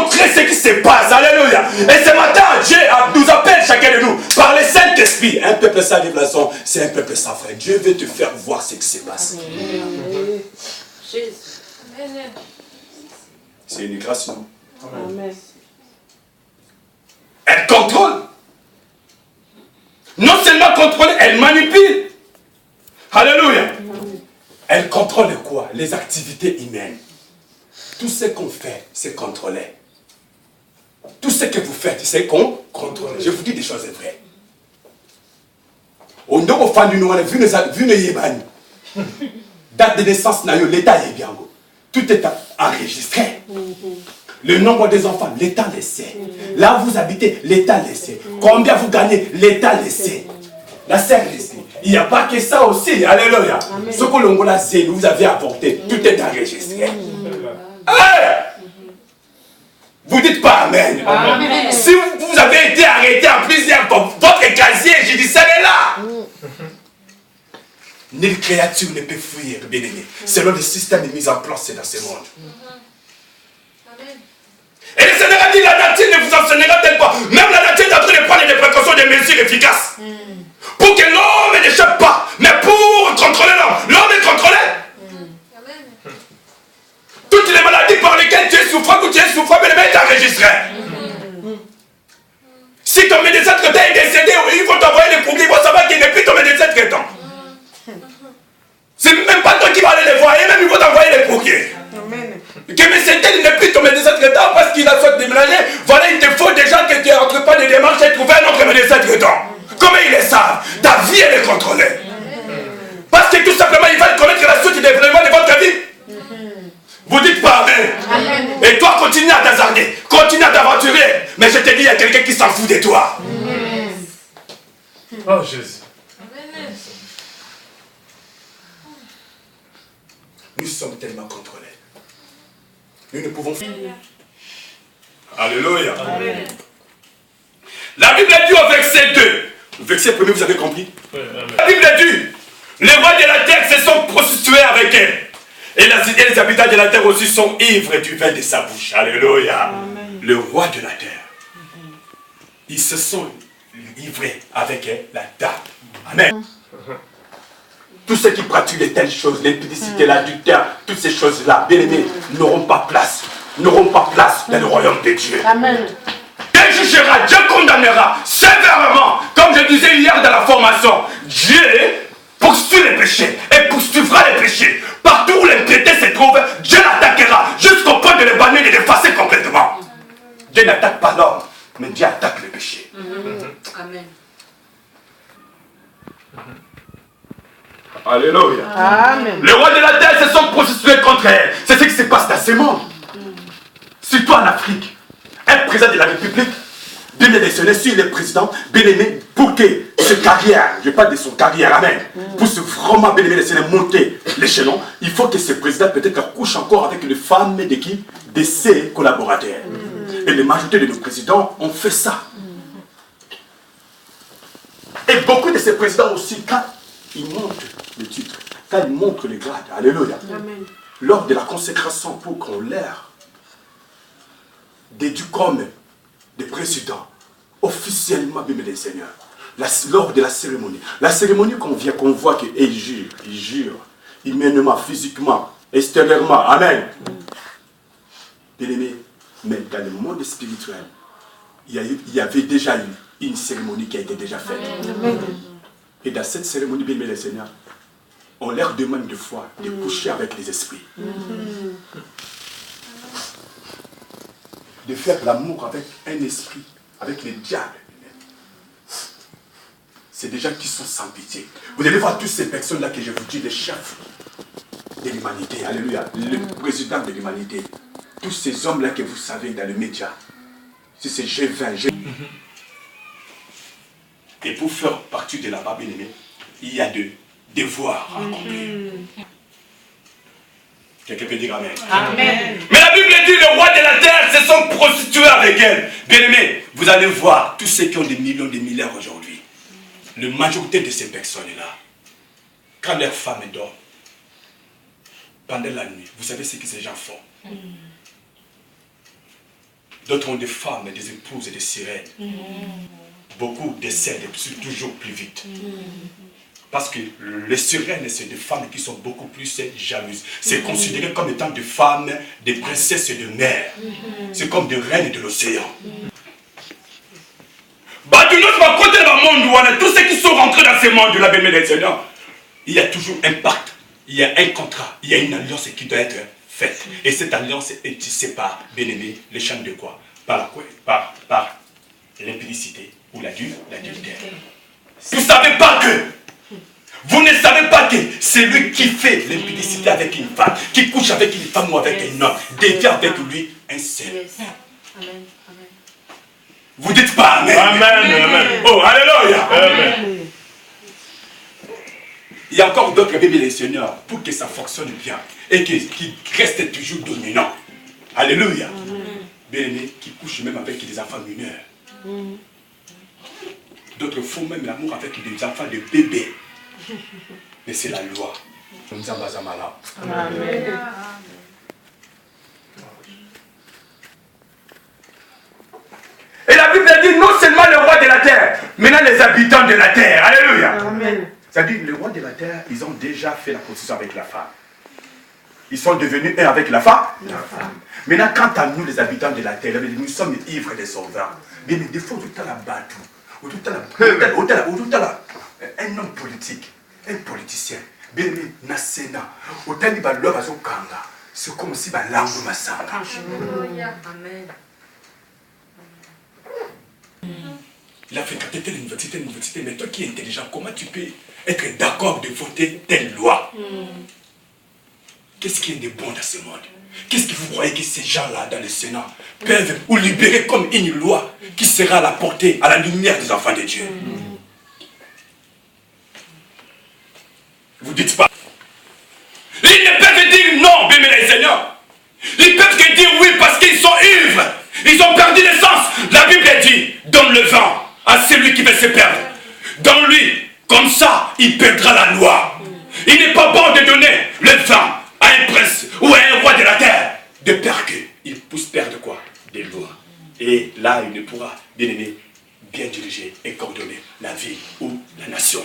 montrer ce qui se passe. Alléluia. Et ce matin, Dieu nous appelle chacun de nous par le Saint-Esprit. Un peuple sans livraison, c'est un peuple sans frère. Dieu veut te faire voir ce qui se passe. C'est une grâce, non? Amen. Elle contrôle. Non seulement contrôle, elle manipule. Alléluia. Elle contrôle quoi? Les activités humaines. Tout ce qu'on fait, c'est contrôlé. Tout ce que vous faites, c'est qu'on contrôle. Je vous dis des choses vraies. On ne peut pas vu ne yébani. Date de naissance, l'État est bien. Tout est enregistré. Le nombre des enfants, l'État le sait. Là où vous habitez, l'État le sait. Combien vous gagnez, l'État le sait. La sœur le sait. Il n'y a pas que ça aussi. Alléluia. Ce que l'Ongola sait, vous avez apporté, tout est enregistré. Vous dites pas Amen. Amen. Si vous avez été arrêté en plusieurs, votre casier, je dis, ça est là. Nulle créature ne peut fuir, bien-aimé, selon le système de mise en place dans ce monde. Et le Seigneur a dit, la nature ne vous enseignera-t-elle pas? Même la nature est en train de prendre des précautions, des mesures efficaces. Pour que l'homme n'échappe pas. Mais pour contrôler l'homme, l'homme est contrôlé. Toutes les maladies par lesquelles tu es souffrant, ou tu es souffrant, mais le mec est enregistré. Si ton médecin traitant est décédé, il faut t'envoyer les courriers, il faut savoir qu'il n'est plus ton médecin traitant. C'est même pas toi qui vas aller les voir, et même il faut t'envoyer les courriers. Que mais c'est tel n'est plus ton médecin traitant parce qu'il a soit déménagé, voilà, il te faut déjà que tu entreprennes des démarches et trouver un autre médecin traitant. Comment ils le savent? Ta vie elle est contrôlée. Parce que tout simplement il va connaître la suite des événements de votre vie. Vous dites pas Amen. Et toi continue à t'hasarder, continue à t'aventurer. Mais je te dis, il y a quelqu'un qui s'en fout de toi. Oh Jésus. Nous sommes tellement contrôlés. Nous ne pouvons pas. Alléluia. Amen. La Bible dit au verset 2. Au verset 1er, vous avez compris? Oui, amen. La Bible dit, les rois de la terre se sont prostitués avec elle. Et les habitants de la terre aussi sont ivres du vin de sa bouche. Alléluia. Amen. Le roi de la terre. Ils se sont livrés avec elle, la dame. Amen. Tous ceux qui pratiquent de telles choses, l'impudicité, l'adultère, toutes ces choses-là, bien aimés, n'auront pas place dans le royaume de Dieu. Amen. Dieu jugera, Dieu condamnera sévèrement. Comme je disais hier dans la formation, Dieu poursuit les péchés et poursuivra les péchés. Partout où l'impiété se trouve, Dieu l'attaquera jusqu'au point de les bannir et de l'effacer complètement. Dieu n'attaque pas l'homme, mais Dieu attaque le péché. Amen. Alléluia. Amen. Les rois de la terre se sont prostitués contre elle. C'est ce qui se passe dans ce monde. Surtout en Afrique. Un président de la République, bien électionné, sur le président, bien aimé, pour que sa carrière, je parle de son carrière, amen, pour se vraiment bien aimé, monter l'échelon, il faut que ce président peut-être accouche encore avec une femme de qui? De ses collaborateurs. Et la majorité de nos présidents ont fait ça. Et beaucoup de ces présidents aussi, quand ils montent le titre, quand ils montrent les grades, alléluia, Amen. lors de la consécration pour qu'on leur déduit comme des présidents, officiellement, bien les seigneurs, lors de la cérémonie qu'on voit qu'ils jurent, humainement, physiquement, extérieurement, amen. Bien aimé, mais dans le monde spirituel, il y avait déjà eu une cérémonie qui a été déjà faite. Amen. Et dans cette cérémonie, bien les seigneurs, on leur demande de fois de coucher avec les esprits. De faire l'amour avec un esprit, avec les diables. C'est des gens qui sont sans pitié. Vous allez voir toutes ces personnes-là que je vous dis, les chefs de l'humanité, alléluia, le président de l'humanité, tous ces hommes-là que vous savez dans les médias, c'est ces G20, G20. Et pour faire partie de la Babylone, il y a des devoirs à accomplir. Quelqu'un peut dire Amen. Amen. Mais la Bible dit, les rois de la terre se sont prostitués avec elle. Bien-aimés, vous allez voir, tous ceux qui ont des millions de milliards aujourd'hui, la majorité de ces personnes-là, quand leurs femmes dorment, pendant la nuit, vous savez ce que ces gens font? D'autres ont des femmes, des épouses et des sirènes. Beaucoup décèdent toujours plus vite. Parce que les sirènes, c'est des femmes qui sont beaucoup plus jalouses. C'est considéré comme étant des femmes, des princesses de mer. C'est comme des reines de l'océan. Tous ceux qui sont rentrés dans ce monde-là, il y a toujours un pacte, il y a un contrat, il y a une alliance qui doit être faite. Et cette alliance est tissée par, bien aimé, les champs de quoi? Par quoi? Par l'impudicité ou l'adultère. Vous ne savez pas que celui qui fait l'impudicité avec une femme, qui couche avec une femme ou avec un homme, devient avec lui un seul. Amen. Vous dites pas Amen. Amen. Oh, alléluia. Amen. Il y a encore d'autres bébés, les seigneurs, pour que ça fonctionne bien et qu'il reste toujours dominant. Alléluia. Bien-aimés, qui couchent même avec des enfants mineurs. D'autres font même l'amour avec des enfants de bébés. Mais c'est la loi. Amen. Et la Bible dit non seulement le roi de la terre, maintenant les habitants de la terre. Alléluia. Amen. C'est-à-dire le roi de la terre, ils ont déjà fait la procession avec la femme. Ils sont devenus un avec la femme. Maintenant, quant à nous, les habitants de la terre, nous sommes ivres des sauvants. Mais des fois, tout à la bateau, un homme politique, un politicien, bien aimé, na Sénat, autant il va leur kanga, c'est comme si la langue masanga. Amen. Il a fréquenté telle université, mais toi qui es intelligent, comment tu peux être d'accord de voter telle loi? Qu'est-ce qui est de bon dans ce monde? Qu'est-ce que vous croyez que ces gens-là dans le Sénat peuvent vous libérer comme une loi qui sera à la portée, à la lumière des enfants de Dieu? Vous dites pas. Ils ne peuvent dire non, bien les seigneurs. Ils peuvent que dire oui parce qu'ils sont ivres. Ils ont perdu le sens. La Bible dit, donne le vent à celui qui veut se perdre. Donne-lui, comme ça, il perdra la loi. Il n'est pas bon de donner le vent à un prince ou à un roi de la terre, de peur qu'il puisse perdre quoi? Des lois. Et là, il ne pourra, bien aimé, bien diriger et coordonner la vie ou la nation.